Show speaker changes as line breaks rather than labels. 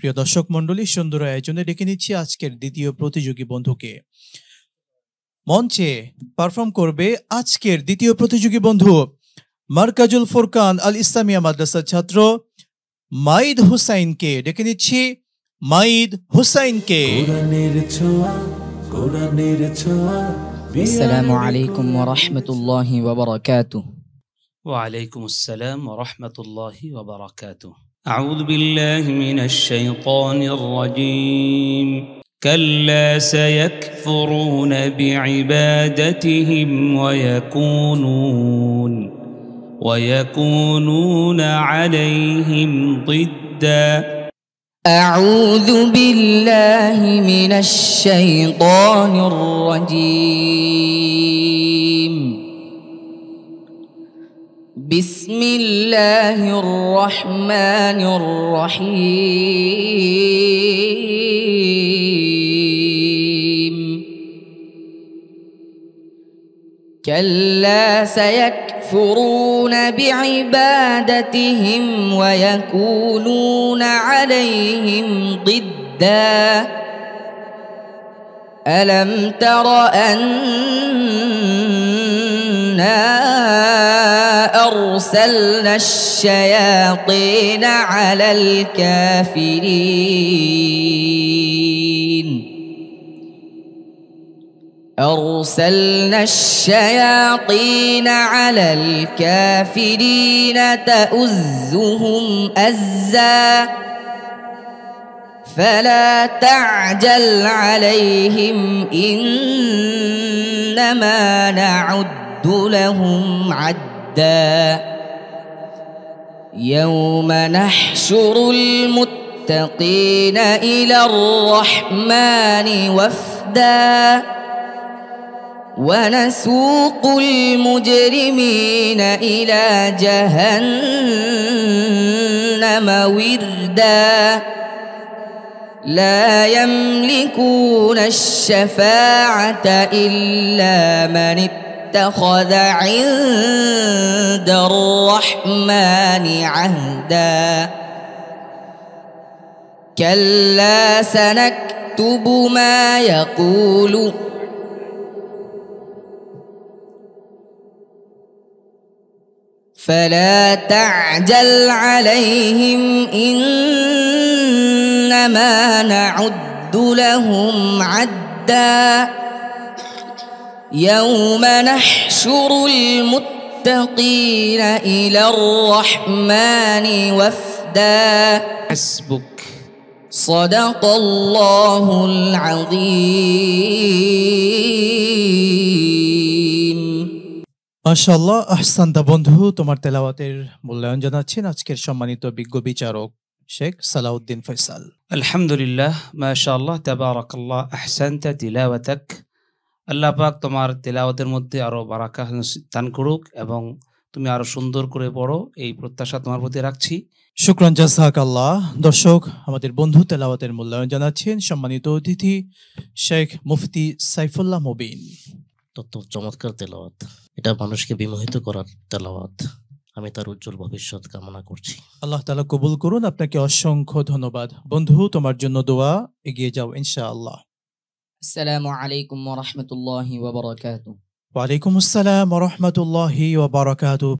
প্রিয় দর্শক মণ্ডলী, সুন্দর আয়োজনে ডেকে নিচ্ছি আজকের দ্বিতীয় প্রতিযোগী বন্ধুকে। মঞ্চে পারফর্ম করবে আজকের দ্বিতীয় প্রতিযোগী বন্ধু মার্কাজুল ফুরকান আল ইসলামিয়া মাদ্রাসার ছাত্র মাইদ হুসাইনকে। ডেকে নিচ্ছি মাইদ হুসাইনকে।
আসসালামু আলাইকুম ওয়া রাহমাতুল্লাহি ওয়া বারাকাতুহু।
وعليكم السلام ورحمة الله وبركاته. أعوذ بالله من الشيطان الرجيم. كلا سيكفرون بعبادتهم ويكونون عليهم ضدا.
أعوذ بالله من الشيطان الرجيم. بسم الله الرحمن الرحيم. كلا سيكفرون بعبادتهم ويكونون عليهم ضدا. ألم تر أنا أرسلنا الشياطين على الكافرين تؤزهم أزا فلا تعجل عليهم إنما نعد لهم عدا. يوم نحشر المتقين إلى الرحمن وفدا ونسوق المجرمين إلى جهنم وردا. لا يملكون الشفاعة إلا من اتخذ عند الرحمن عهدا. كلا سنكتب ما يقول فلا تعجل عليهم إنما نعد لهم عدا. يوم نحشر المتقين إلى الرحمن وفدا.
حسبك.
صدق الله العظيم.
মাশাআল্লাহ, আহসানতা বন্ধু। তোমার তেলাওয়াতের মূল্যায়ন জানাচ্ছেন আজকের সম্মানিত বিজ্ঞ বিচারক শেখ সালাউদ্দিন ফয়সাল।
আলহামদুলিল্লাহ, মাশাআল্লাহ, তাবারাকাল্লাহ, আহসানতা তিলাওয়াতাক। আল্লাহ পাক তোমার তেলাওয়াতের মধ্যে আরো বারাকা দান করুক এবং তুমি আরো সুন্দর করে পড়ো, এই প্রত্যাশা তোমার প্রতি রাখছি।
শুকরান, জাযাকাল্লাহ। দর্শক, আমাদের বন্ধু তেলাওয়াতের মূল্যায়ন জানাচ্ছেন সম্মানিত অতিথি শেখ মুফতি সাইফুল্লাহ মুবিন।
তত চমৎকার তেলাওয়াত, এটা মানুষকে বিমোহিত করার তেলাওয়াত। আমি তার উজ্জ্বল ভবিষ্যৎ কামনা করছি।
আল্লাহ তাআলা কবুল করুন। আপনাকে অসংখ্য ধন্যবাদ বন্ধু। তোমার জন্য দোয়া, এগিয়ে যাও ইনশাআল্লাহ।
আসসালামু আলাইকুম ওয়া রাহমাতুল্লাহি ওয়া বারাকাতুহু।
ওয়া আলাইকুম আসসালাম ওয়া রাহমাতুল্লাহি ওয়া বারাকাতুহু।